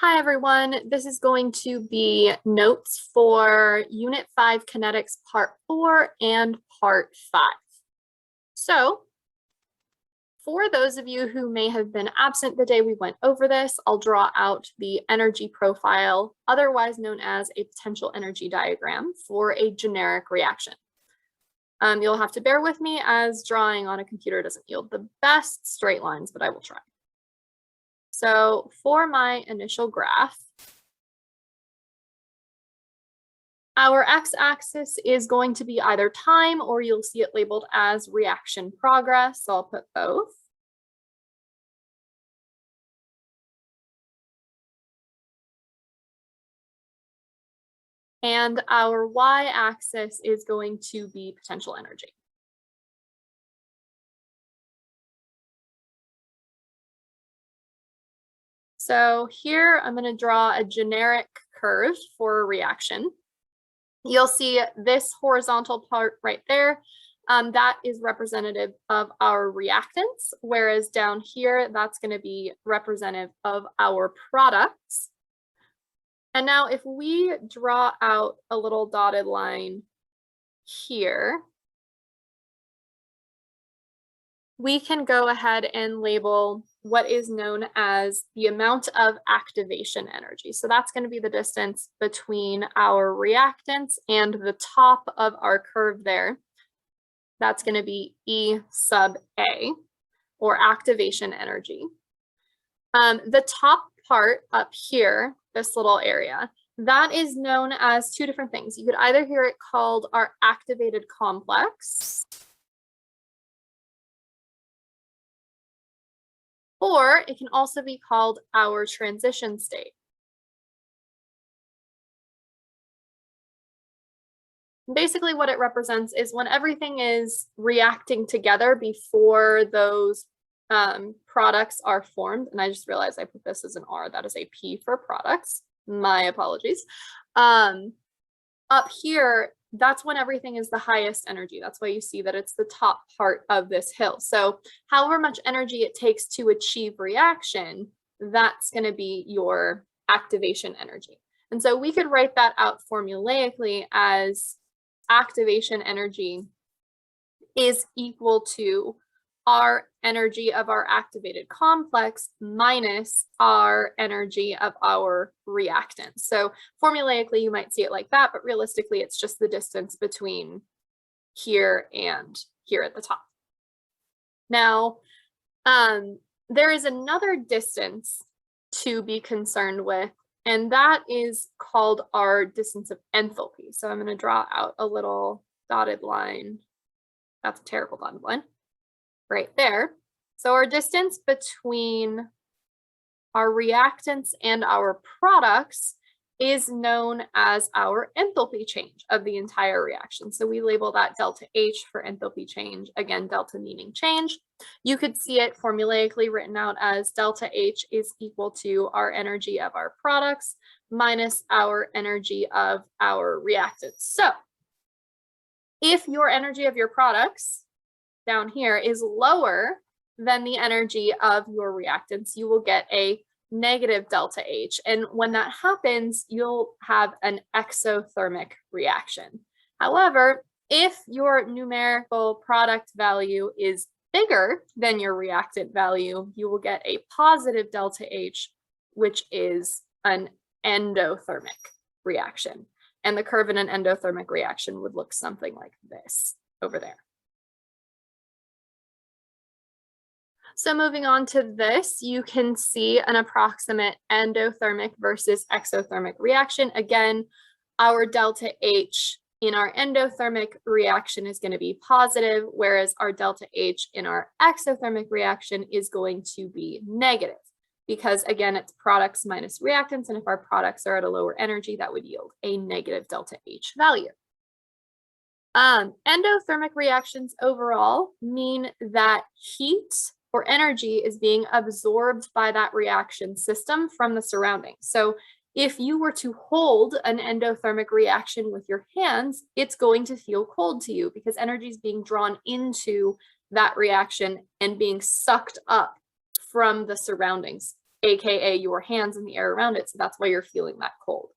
Hi, everyone. This is going to be notes for Unit 5 Kinetics Part 4 and Part 5. So, for those of you who may have been absent the day we went over this, I'll draw out the energy profile, otherwise known as a potential energy diagram, for a generic reaction. You'll have to bear with me as drawing on a computer doesn't yield the best straight lines, but I will try. So for my initial graph, our x-axis is going to be either time or you'll see it labeled as reaction progress. So I'll put both. And our y-axis is going to be potential energy. So here I'm going to draw a generic curve for a reaction. You'll see this horizontal part right there. That is representative of our reactants, whereas down here, that's going to be representative of our products. And now if we draw out a little dotted line here, we can go ahead and label what is known as the amount of activation energy. So that's going to be the distance between our reactants and the top of our curve there. That's going to be E sub A, or activation energy. The top part up here, this little area, that is known as two different things. You could either hear it called our activated complex, or it can also be called our transition state. Basically, what it represents is when everything is reacting together before those products are formed. And I just realized I put this as an R. That is a P for products. My apologies. Up here, that's when everything is the highest energy. That's why you see that it's the top part of this hill. So however much energy it takes to achieve reaction, that's going to be your activation energy. And so we could write that out formulaically as activation energy is equal to our energy of our activated complex minus our energy of our reactant. So formulaically, you might see it like that, but realistically, it's just the distance between here and here at the top. Now, there is another distance to be concerned with, and that is called our distance of enthalpy. So I'm going to draw out a little dotted line. That's a terrible dotted line. Right there. So our distance between our reactants and our products is known as our enthalpy change of the entire reaction. So we label that delta H for enthalpy change. Again, delta meaning change. You could see it formulaically written out as delta H is equal to our energy of our products minus our energy of our reactants. So if your energy of your products down here is lower than the energy of your reactants, you will get a negative delta H. And when that happens, you'll have an exothermic reaction. However, if your numerical product value is bigger than your reactant value, you will get a positive delta H, which is an endothermic reaction. And the curve in an endothermic reaction would look something like this over there. So moving on to this, you can see an approximate endothermic versus exothermic reaction. Again, our delta H in our endothermic reaction is going to be positive, whereas our delta H in our exothermic reaction is going to be negative, because again, it's products minus reactants, and if our products are at a lower energy, that would yield a negative delta H value. Endothermic reactions overall mean that heat or energy is being absorbed by that reaction system from the surroundings. So if you were to hold an endothermic reaction with your hands, it's going to feel cold to you because energy is being drawn into that reaction and being sucked up from the surroundings. AKA your hands and the air around it. So that's why you're feeling that cold.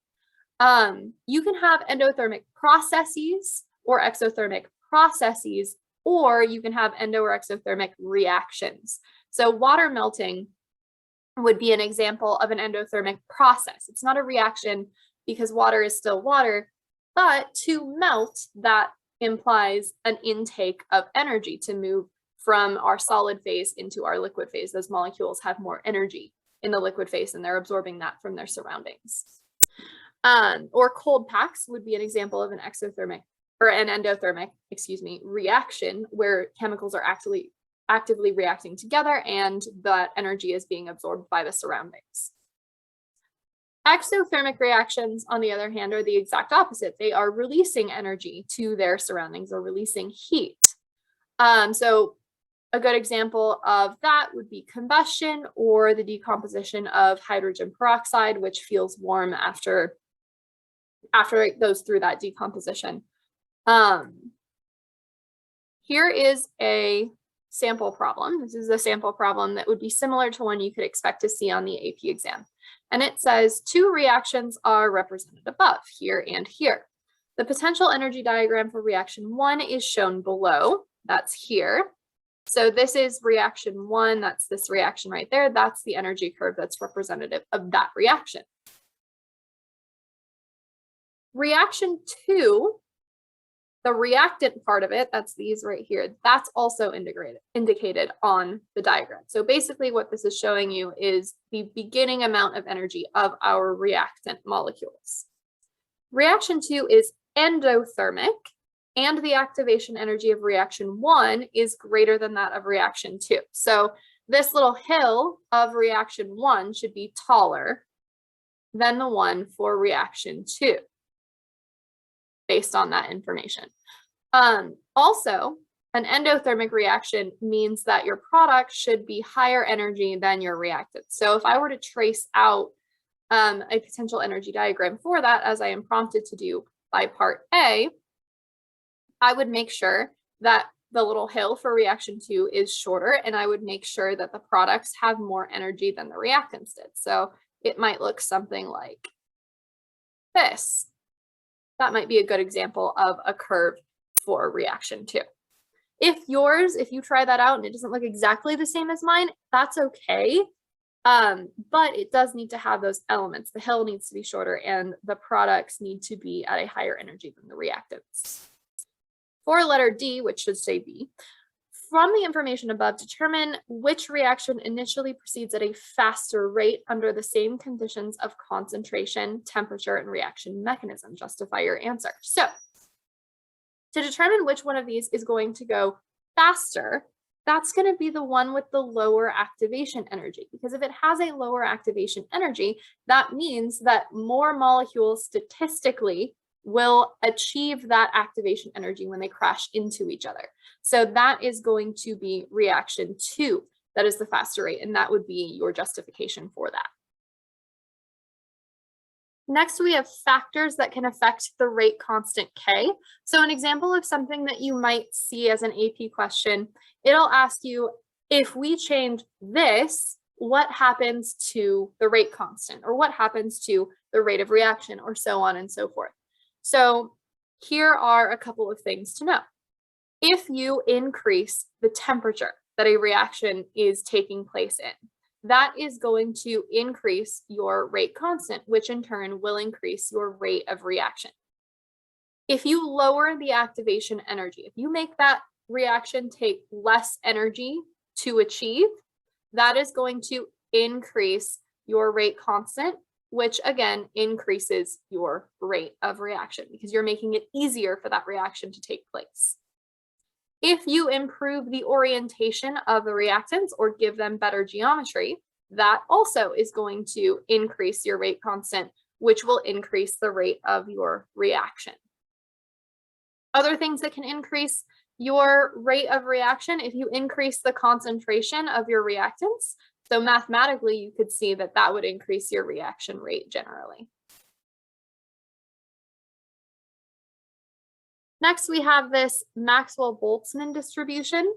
You can have endothermic processes or exothermic processes, or you can have endo or exothermic reactions. So water melting would be an example of an endothermic process. It's not a reaction because water is still water, but to melt, that implies an intake of energy to move from our solid phase into our liquid phase. Those molecules have more energy in the liquid phase and they're absorbing that from their surroundings. Or cold packs would be an example of an exothermic or an endothermic, reaction where chemicals are actively reacting together and that energy is being absorbed by the surroundings. Exothermic reactions, on the other hand, are the exact opposite. They are releasing energy to their surroundings or releasing heat. So a good example of that would be combustion or the decomposition of hydrogen peroxide, which feels warm after it goes through that decomposition. Here is a sample problem. This is a sample problem that would be similar to one you could expect to see on the AP exam. And it says 2 reactions are represented above, here and here. The potential energy diagram for reaction 1 is shown below. That's here. So this is reaction 1. That's this reaction right there. That's the energy curve that's representative of that reaction. Reaction 2, the reactant part of it, that's these right here, that's also indicated on the diagram. So basically what this is showing you is the beginning amount of energy of our reactant molecules. Reaction 2 is endothermic, and the activation energy of reaction 1 is greater than that of reaction 2. So this little hill of reaction 1 should be taller than the one for reaction 2. Based on that information. Also, an endothermic reaction means that your product should be higher energy than your reactant. So if I were to trace out a potential energy diagram for that, as I am prompted to do by part A, I would make sure that the little hill for reaction 2 is shorter, and I would make sure that the products have more energy than the reactants did. So it might look something like this. That might be a good example of a curve for reaction 2. If you try that out and it doesn't look exactly the same as mine, that's okay. But it does need to have those elements. The hill needs to be shorter and the products need to be at a higher energy than the reactants. For letter D, which should say B, from the information above, determine which reaction initially proceeds at a faster rate under the same conditions of concentration, temperature, and reaction mechanism. Justify your answer. So, to determine which one of these is going to go faster, that's going to be the one with the lower activation energy. Because if it has a lower activation energy, that means that more molecules statistically will achieve that activation energy when they crash into each other. So that is going to be reaction 2. That is the faster rate, and that would be your justification for that. Next, we have factors that can affect the rate constant K. So an example of something that you might see as an AP question, it'll ask you, if we change this, what happens to the rate constant, or what happens to the rate of reaction, or so on and so forth. So here are a couple of things to know. If you increase the temperature that a reaction is taking place in, that is going to increase your rate constant, which in turn will increase your rate of reaction. If you lower the activation energy, if you make that reaction take less energy to achieve, that is going to increase your rate constant, which again increases your rate of reaction because you're making it easier for that reaction to take place. If you improve the orientation of the reactants or give them better geometry, that also is going to increase your rate constant, which will increase the rate of your reaction. Other things that can increase your rate of reaction, if you increase the concentration of your reactants, so mathematically, you could see that that would increase your reaction rate generally. Next, we have this Maxwell-Boltzmann distribution.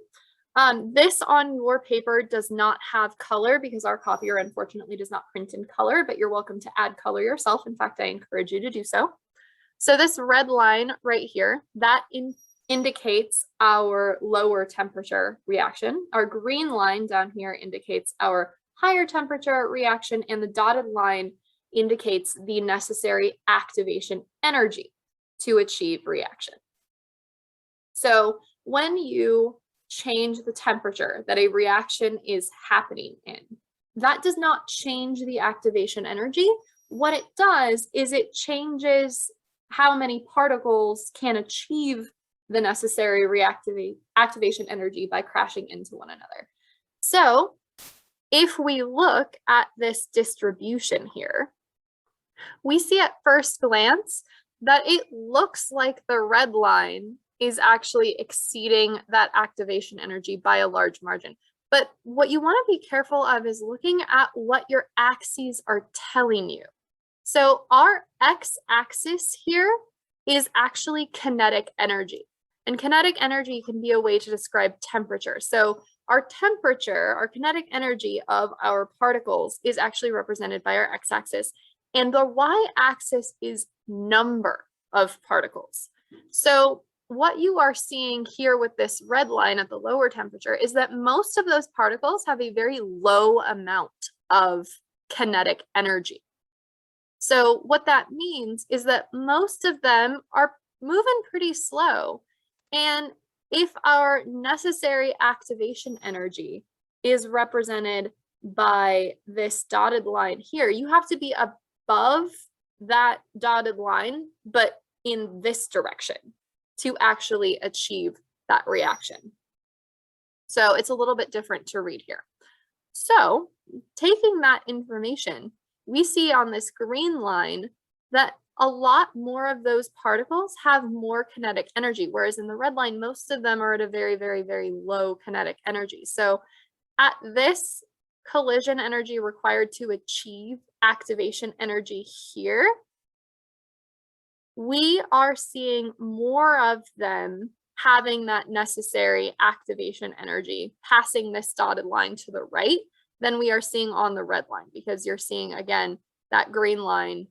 This on your paper does not have color because our copier unfortunately does not print in color, but you're welcome to add color yourself. In fact, I encourage you to do so. So this red line right here, that indicates our lower temperature reaction. Our green line down here indicates our higher temperature reaction, and the dotted line indicates the necessary activation energy to achieve reaction. So when you change the temperature that a reaction is happening in, that does not change the activation energy. What it does is it changes how many particles can achieve the necessary activation energy by crashing into one another. So if we look at this distribution here, we see at first glance that it looks like the red line is actually exceeding that activation energy by a large margin. But what you want to be careful of is looking at what your axes are telling you. So our x-axis here is actually kinetic energy. And kinetic energy can be a way to describe temperature. So our temperature, our kinetic energy of our particles is actually represented by our x-axis. And the y-axis is number of particles. So what you are seeing here with this red line at the lower temperature is that most of those particles have a very low amount of kinetic energy. So what that means is that most of them are moving pretty slow. And if our necessary activation energy is represented by this dotted line here, you have to be above that dotted line, but in this direction to actually achieve that reaction. So it's a little bit different to read here. So taking that information, we see on this green line that a lot more of those particles have more kinetic energy, whereas in the red line, most of them are at a very, very, very low kinetic energy. So at this collision energy required to achieve activation energy here, we are seeing more of them having that necessary activation energy passing this dotted line to the right than we are seeing on the red line, because you're seeing, again, that green line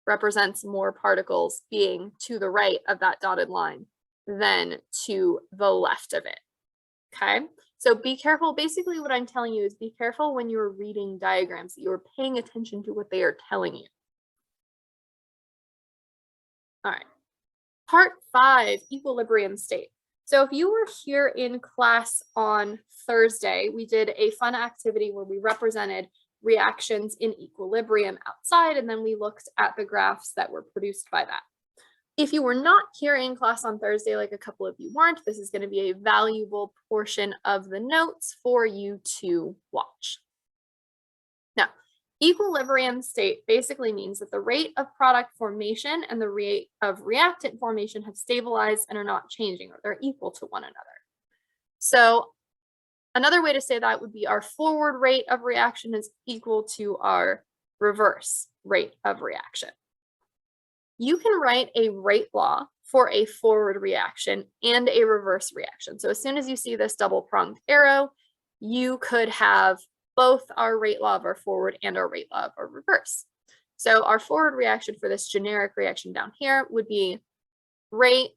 represents more particles being to the right of that dotted line than to the left of it. Okay, so be careful. Basically, what I'm telling you is be careful when you're reading diagrams, that you're paying attention to what they are telling you. All right, part 5, equilibrium state. So if you were here in class on Thursday, we did a fun activity where we represented reactions in equilibrium outside, and then we looked at the graphs that were produced by that. If you were not here in class on Thursday, like a couple of you weren't, this is going to be a valuable portion of the notes for you to watch. Now, equilibrium state basically means that the rate of product formation and the rate of reactant formation have stabilized and are not changing, or they're equal to one another. So another way to say that would be our forward rate of reaction is equal to our reverse rate of reaction. You can write a rate law for a forward reaction and a reverse reaction. So as soon as you see this double-pronged arrow, you could have both our rate law of our forward and our rate law of our reverse. So our forward reaction for this generic reaction down here would be rate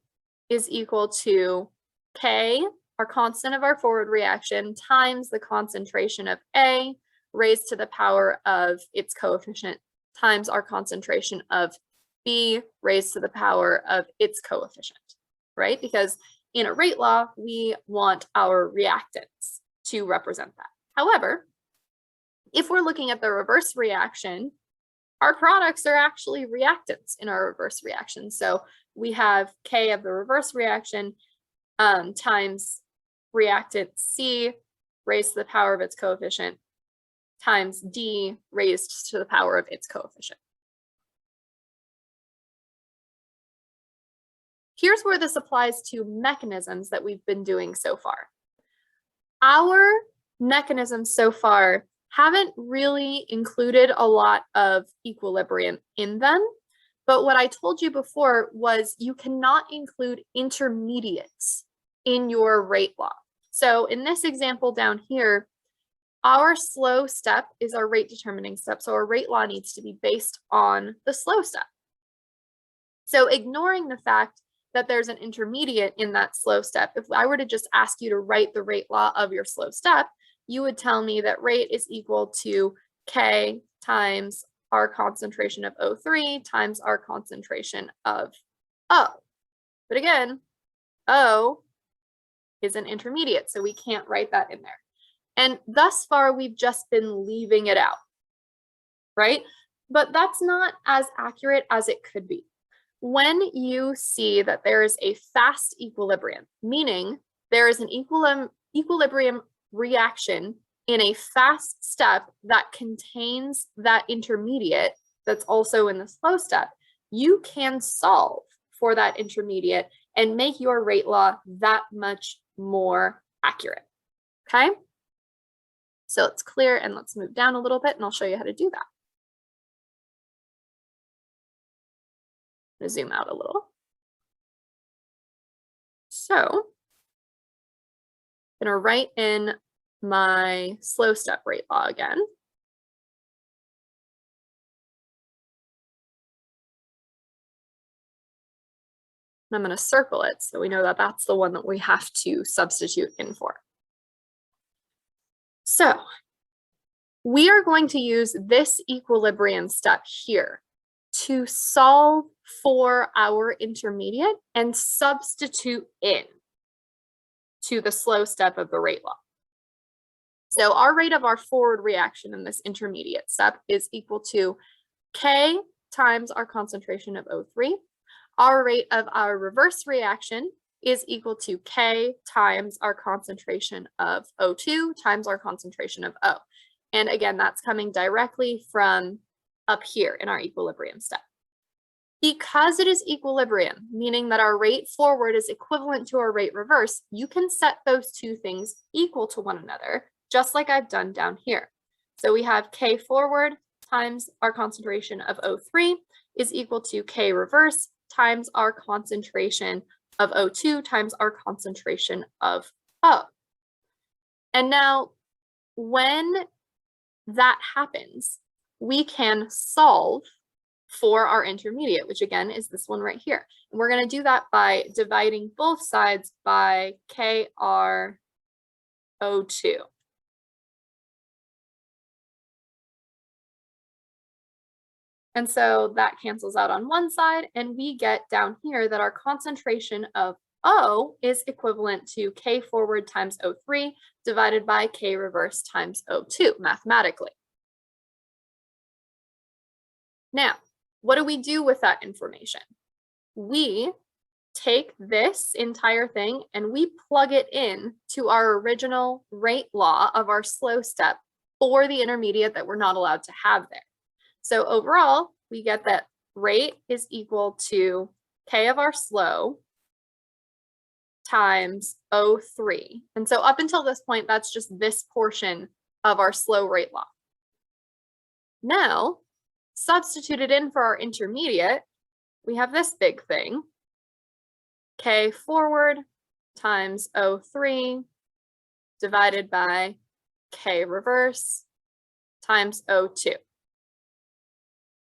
is equal to K, our constant of our forward reaction, times the concentration of A raised to the power of its coefficient times our concentration of B raised to the power of its coefficient, right? Because in a rate law, we want our reactants to represent that. However, if we're looking at the reverse reaction, our products are actually reactants in our reverse reaction. So we have K of the reverse reaction times reactant C raised to the power of its coefficient times D raised to the power of its coefficient. Here's where this applies to mechanisms that we've been doing so far. Our mechanisms so far haven't really included a lot of equilibrium in them, but what I told you before was you cannot include intermediates in your rate law. So in this example down here, our slow step is our rate determining step. So our rate law needs to be based on the slow step. So ignoring the fact that there's an intermediate in that slow step, if I were to just ask you to write the rate law of your slow step, you would tell me that rate is equal to K times our concentration of O3 times our concentration of O. But again, O is an intermediate, so we can't write that in there. And thus far, we've just been leaving it out, right? But that's not as accurate as it could be. When you see that there is a fast equilibrium, meaning there is an equilibrium reaction in a fast step that contains that intermediate that's also in the slow step, you can solve for that intermediate and make your rate law that much more accurate, okay? So it's clear, and let's move down a little bit and I'll show you how to do that. I'm gonna zoom out a little. So I'm gonna write in my slow step rate law again. And I'm going to circle it so we know that that's the one that we have to substitute in for. So we are going to use this equilibrium step here to solve for our intermediate and substitute in to the slow step of the rate law. So our rate of our forward reaction in this intermediate step is equal to K times our concentration of O3. Our rate of our reverse reaction is equal to K times our concentration of O2 times our concentration of O. And again, that's coming directly from up here in our equilibrium step. Because it is equilibrium, meaning that our rate forward is equivalent to our rate reverse, you can set those two things equal to one another, just like I've done down here. So we have K forward times our concentration of O3 is equal to K reverse times our concentration of O2 times our concentration of O. And now when that happens, we can solve for our intermediate, which again is this one right here. And we're going to do that by dividing both sides by KRO2. And so that cancels out on one side, and we get down here that our concentration of O is equivalent to K forward times O3 divided by K reverse times O2 mathematically. Now, what do we do with that information? We take this entire thing and we plug it in to our original rate law of our slow step for the intermediate that we're not allowed to have there. So overall, we get that rate is equal to K of our slow times O3. And so up until this point, that's just this portion of our slow rate law. Now, substituted in for our intermediate, we have this big thing, K forward times O3 divided by K reverse times O2.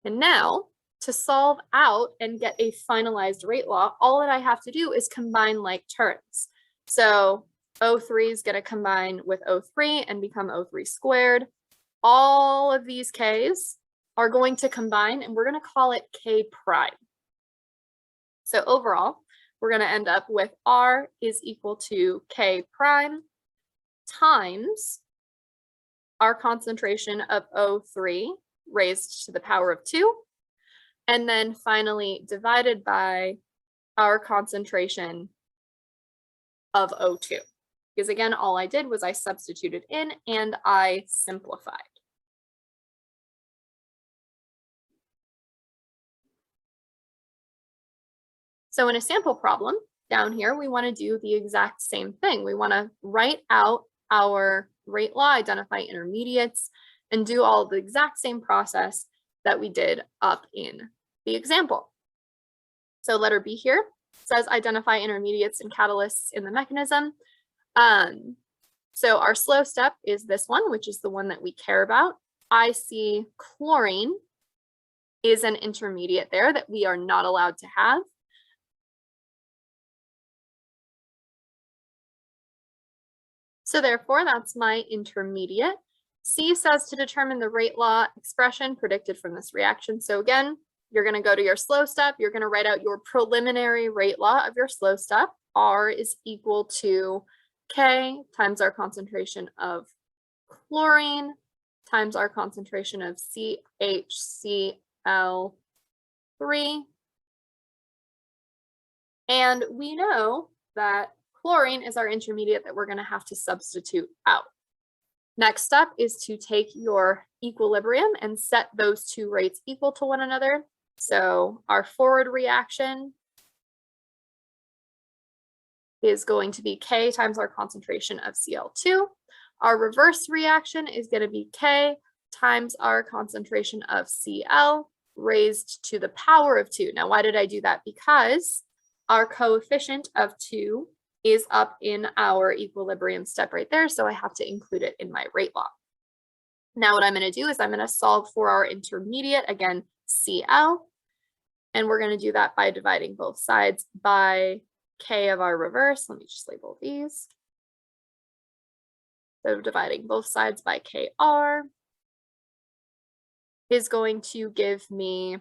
And now, to solve out and get a finalized rate law, all that I have to do is combine like terms. So O3 is going to combine with O3 and become O3 squared. All of these Ks are going to combine, and we're going to call it K prime. So overall, we're going to end up with R is equal to K prime times our concentration of O3 raised to the power of 2, and then finally divided by our concentration of O2. Because again, all I did was I substituted in and I simplified. So in a sample problem down here, we want to do the exact same thing. We want to write out our rate law, identify intermediates, and do all the exact same process that we did up in the example. So letter B here says identify intermediates and catalysts in the mechanism. So our slow step is this one, which is the one that we care about. I see chlorine is an intermediate there that we are not allowed to have. So therefore, that's my intermediate. C says to determine the rate law expression predicted from this reaction. So again, you're going to go to your slow step. You're going to write out your preliminary rate law of your slow step. R is equal to K times our concentration of chlorine times our concentration of CHCl3. And we know that chlorine is our intermediate that we're going to have to substitute out. Next step is to take your equilibrium and set those two rates equal to one another. So our forward reaction is going to be K times our concentration of Cl2. Our reverse reaction is going to be K times our concentration of Cl raised to the power of 2. Now, why did I do that? Because our coefficient of 2 is up in our equilibrium step right there, so I have to include it in my rate law. Now what I'm going to do is I'm going to solve for our intermediate, again, Cl, and we're going to do that by dividing both sides by K of our reverse. Let me just label these. So dividing both sides by Kr is going to give me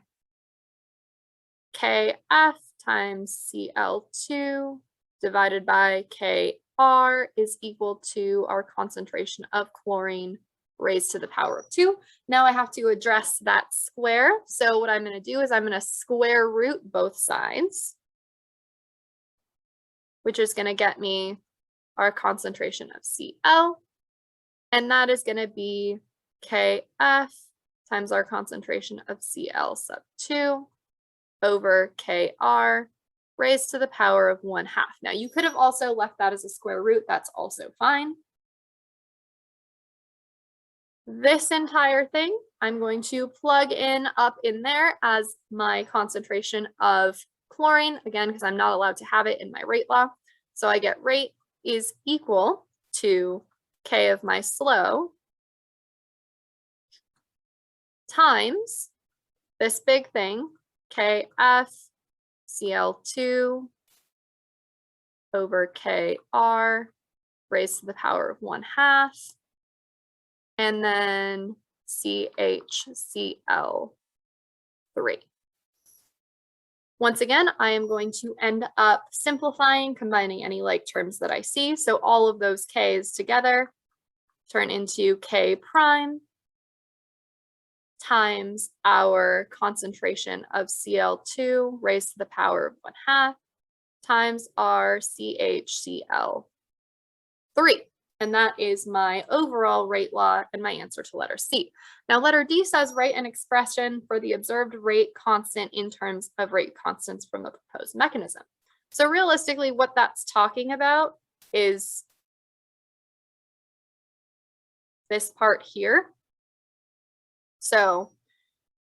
Kf times Cl2 divided by Kr is equal to our concentration of chlorine raised to the power of 2. Now I have to address that square. So what I'm going to do is I'm going to square root both sides, which is going to get me our concentration of Cl. And that is going to be Kf times our concentration of Cl sub 2 over Kr raised to the power of 1/2. Now you could have also left that as a square root. That's also fine. This entire thing, I'm going to plug in up in there as my concentration of chlorine, again, because I'm not allowed to have it in my rate law. So I get rate is equal to K of my slow times this big thing, Kf Cl2 over Kr raised to the power of 1/2, and then CHCl3. Once again, I am going to end up simplifying, combining any like terms that I see. So all of those K's together turn into K prime times our concentration of Cl2 raised to the power of 1/2 times our CHCl3. And that is my overall rate law and my answer to letter C. Now letter D says write an expression for the observed rate constant in terms of rate constants from the proposed mechanism. So realistically, what that's talking about is this part here. So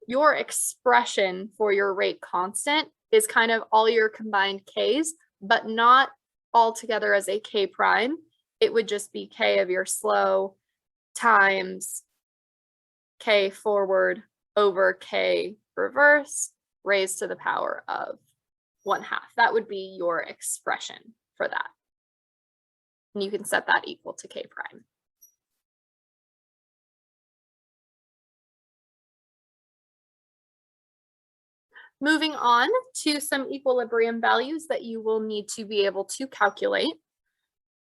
your expression for your rate constant is kind of all your combined K's, but not all together as a K prime. It would just be K of your slow times K forward over K reverse raised to the power of 1/2. That would be your expression for that. And you can set that equal to K prime. Moving on to some equilibrium values that you will need to be able to calculate.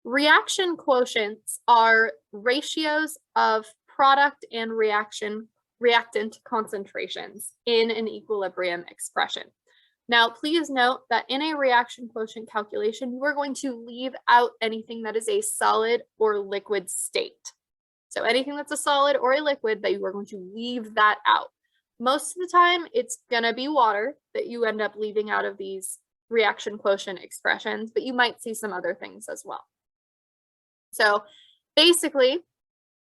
Reaction quotients are ratios of product and reactant concentrations in an equilibrium expression. Now, please note that in a reaction quotient calculation, you are going to leave out anything that is a solid or liquid state. So anything that's a solid or a liquid, that you are going to leave that out. Most of the time, it's going to be water that you end up leaving out of these reaction quotient expressions, but you might see some other things as well. So basically,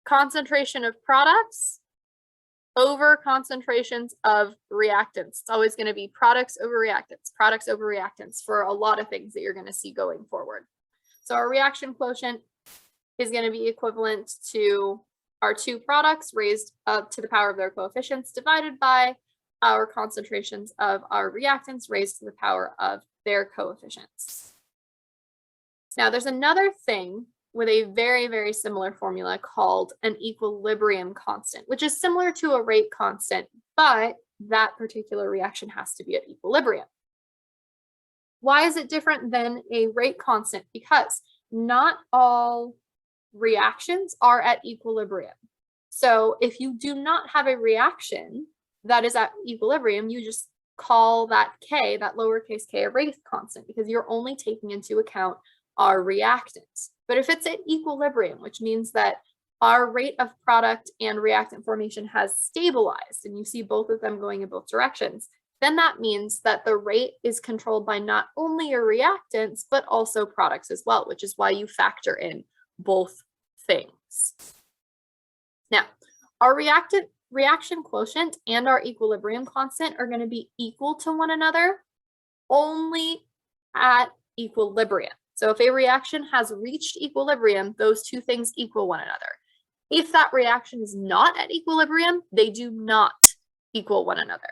concentration of products over concentrations of reactants. It's always going to be products over reactants for a lot of things that you're going to see going forward. So our reaction quotient is going to be equivalent to our two products raised up to the power of their coefficients divided by our concentrations of our reactants raised to the power of their coefficients. Now, there's another thing with a very, very similar formula called an equilibrium constant, which is similar to a rate constant, but that particular reaction has to be at equilibrium. Why is it different than a rate constant? Because not all reactions are at equilibrium. So if you do not have a reaction that is at equilibrium, you just call that K, that lowercase k, a rate constant, because you're only taking into account our reactants. But if it's at equilibrium, which means that our rate of product and reactant formation has stabilized, and you see both of them going in both directions, then that means that the rate is controlled by not only your reactants, but also products as well, which is why you factor in both things. Now, our reaction quotient and our equilibrium constant are going to be equal to one another only at equilibrium. So if a reaction has reached equilibrium, those two things equal one another. If that reaction is not at equilibrium, they do not equal one another.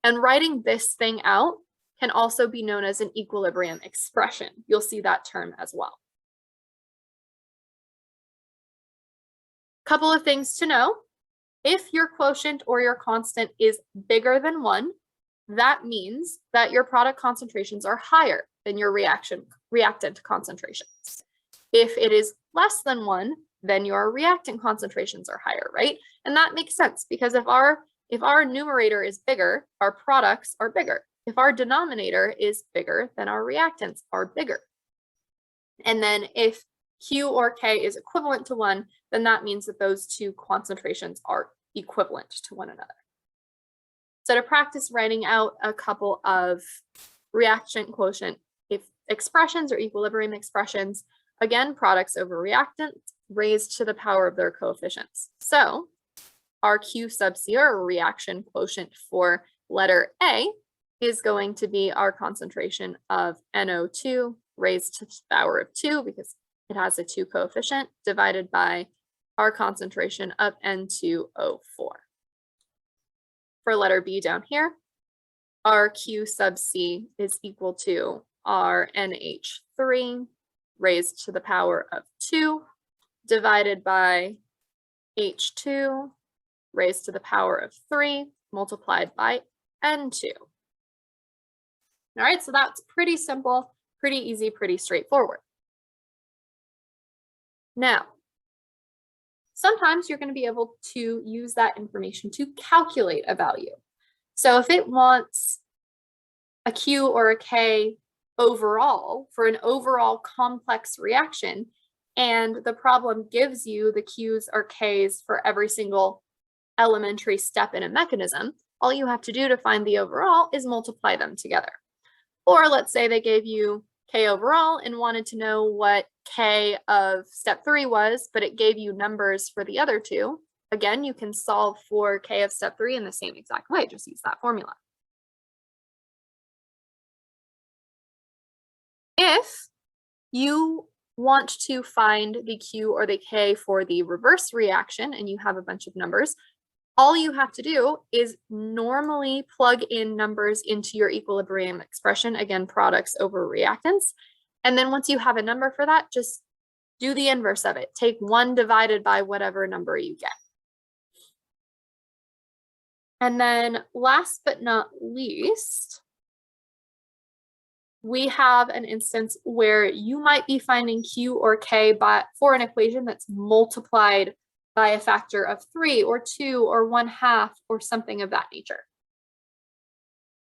And writing this thing out can also be known as an equilibrium expression. You'll see that term as well. Couple of things to know. If your quotient or your constant is bigger than 1, that means that your product concentrations are higher than your reactant concentrations. If it is less than 1, then your reactant concentrations are higher, right? And that makes sense because if our numerator is bigger, our products are bigger. If our denominator is bigger, then our reactants are bigger. And then if Q or K is equivalent to 1, then that means that those two concentrations are equivalent to one another. So to practice writing out a couple of reaction quotient expressions or equilibrium expressions, again, products over reactants raised to the power of their coefficients. So our Q sub C, or reaction quotient for letter A, is going to be our concentration of NO2 raised to the power of 2 because it has a 2 coefficient divided by our concentration of N2O4. For letter B down here, our Q sub C is equal to our NH3 raised to the power of 2 divided by H2 raised to the power of 3 multiplied by N2. All right, so that's pretty simple, pretty easy, pretty straightforward. Now, sometimes you're going to be able to use that information to calculate a value. So if it wants a Q or a K overall for an overall complex reaction, and the problem gives you the Q's or K's for every single elementary step in a mechanism, all you have to do to find the overall is multiply them together. Or let's say they gave you K overall and wanted to know what K of step 3 was, but it gave you numbers for the other two. Again, you can solve for K of step 3 in the same exact way, just use that formula. If you want to find the Q or the K for the reverse reaction and you have a bunch of numbers, all you have to do is normally plug in numbers into your equilibrium expression, again, products over reactants. And then once you have a number for that, just do the inverse of it. Take 1 divided by whatever number you get. And then last but not least, we have an instance where you might be finding Q or K for an equation that's multiplied by a factor of 3 or 2 or 1/2 or something of that nature.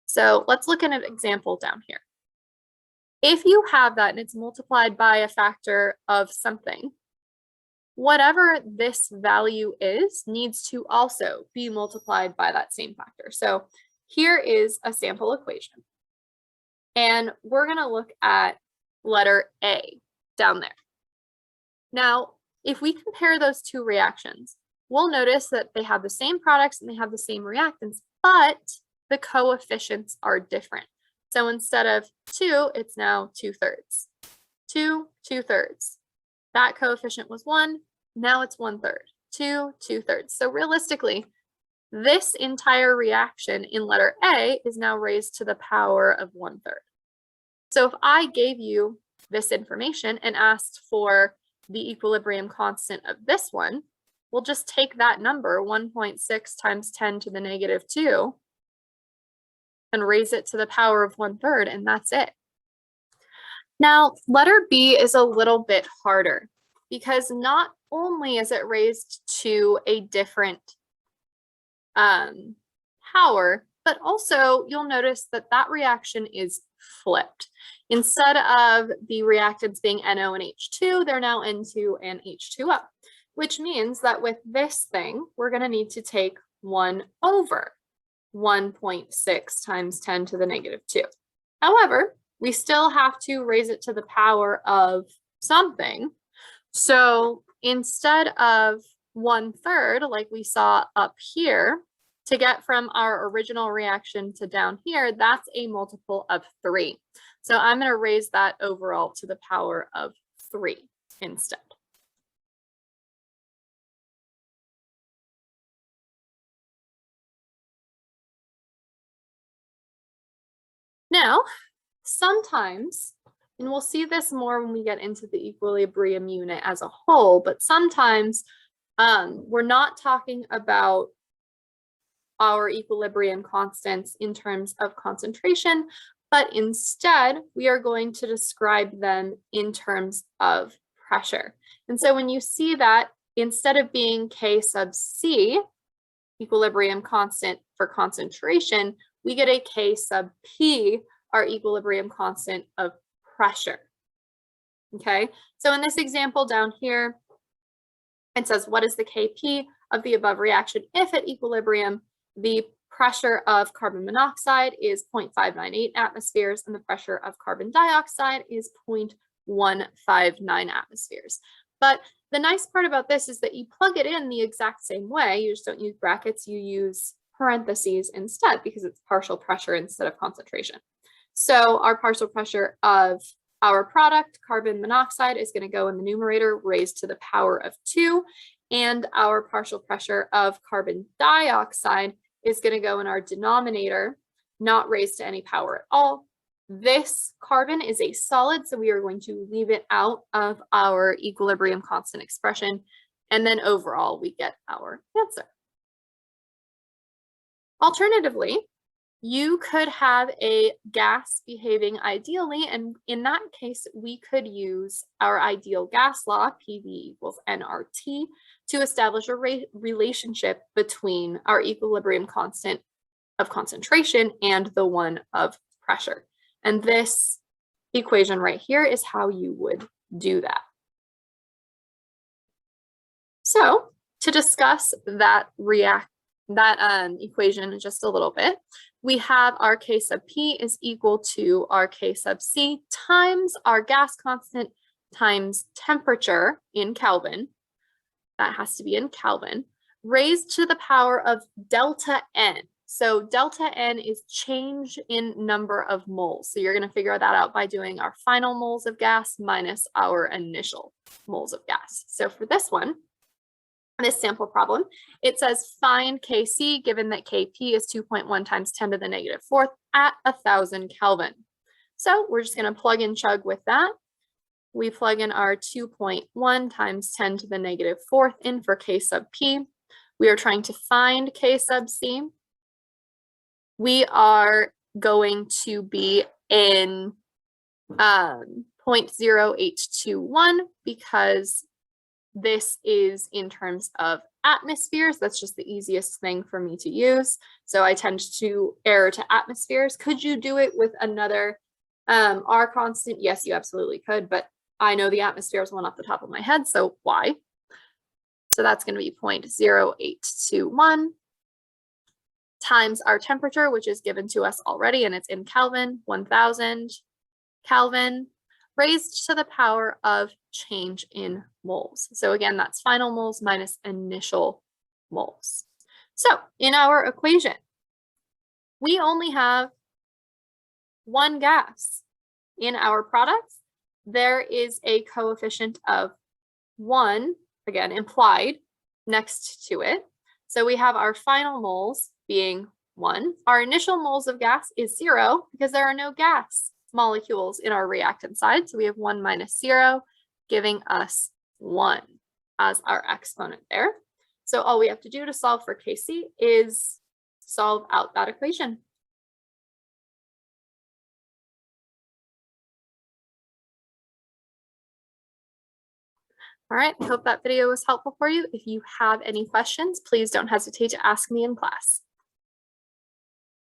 So let's look at an example down here. If you have that and it's multiplied by a factor of something, whatever this value is needs to also be multiplied by that same factor. So here is a sample equation. And we're going to look at letter A down there. Now, if we compare those two reactions, we'll notice that they have the same products and they have the same reactants, but the coefficients are different. So instead of 2, it's now 2/3. 2, 2/3. That coefficient was 1, now it's 1/3. 2, 2/3. So realistically, this entire reaction in letter A is now raised to the power of 1/3. So if I gave you this information and asked for the equilibrium constant of this one, we'll just take that number, 1.6 times 10 to the negative 2, and raise it to the power of 1/3, and that's it. Now, letter B is a little bit harder because not only is it raised to a different power, but also you'll notice that that reaction is flipped. Instead of the reactants being NO and H2, they're now N2 and H2O, which means that with this thing, we're going to need to take 1 over 1.6 times 10 to the negative 2. However, we still have to raise it to the power of something. So instead of 1/3, like we saw up here, to get from our original reaction to down here, that's a multiple of 3. So I'm going to raise that overall to the power of 3 instead. Now, sometimes, and we'll see this more when we get into the equilibrium unit as a whole, but sometimes we're not talking about our equilibrium constants in terms of concentration, but instead we are going to describe them in terms of pressure. And so when you see that, instead of being K sub C, equilibrium constant for concentration, we get a K sub P, our equilibrium constant of pressure. Okay, so in this example down here, it says, what is the Kp of the above reaction if at equilibrium the pressure of carbon monoxide is 0.598 atmospheres and the pressure of carbon dioxide is 0.159 atmospheres. But the nice part about this is that you plug it in the exact same way. You just don't use brackets, you use parentheses instead because it's partial pressure instead of concentration. So our partial pressure of our product, carbon monoxide, is going to go in the numerator raised to the power of 2, and our partial pressure of carbon dioxide is going to go in our denominator, not raised to any power at all. This carbon is a solid, so we are going to leave it out of our equilibrium constant expression, and then overall we get our answer. Alternatively, you could have a gas behaving ideally, and in that case, we could use our ideal gas law, PV equals nRT, to establish a relationship between our equilibrium constant of concentration and the one of pressure. And this equation right here is how you would do that. So to discuss that equation just a little bit, we have our K sub P is equal to our K sub C times our gas constant times temperature in Kelvin. That has to be in Kelvin, raised to the power of delta N. So delta N is change in number of moles. So you're going to figure that out by doing our final moles of gas minus our initial moles of gas. So for this one, this sample problem, it says find Kc given that Kp is 2.1 times 10 to the negative 4th at 1000 Kelvin. So we're just going to plug and chug with that. We plug in our 2.1 times 10 to the negative 4th in for K sub P. We are trying to find K sub C. We are going to be in 0.0821 because this is in terms of atmospheres. That's just the easiest thing for me to use. So I tend to err to atmospheres. Could you do it with another R constant? Yes, you absolutely could, but I know the atmospheres one off the top of my head, so why? So that's going to be 0.0821 times our temperature, which is given to us already, and it's in Kelvin, 1000 Kelvin, raised to the power of change in moles. So again, that's final moles minus initial moles. So in our equation, we only have one gas in our products there is a coefficient of 1, again, implied, next to it. So we have our final moles being 1. Our initial moles of gas is 0 because there are no gas molecules in our reactant side. So we have 1 minus 0, giving us 1 as our exponent there. So all we have to do to solve for Kc is solve out that equation. All right, I hope that video was helpful for you. If you have any questions, please don't hesitate to ask me in class.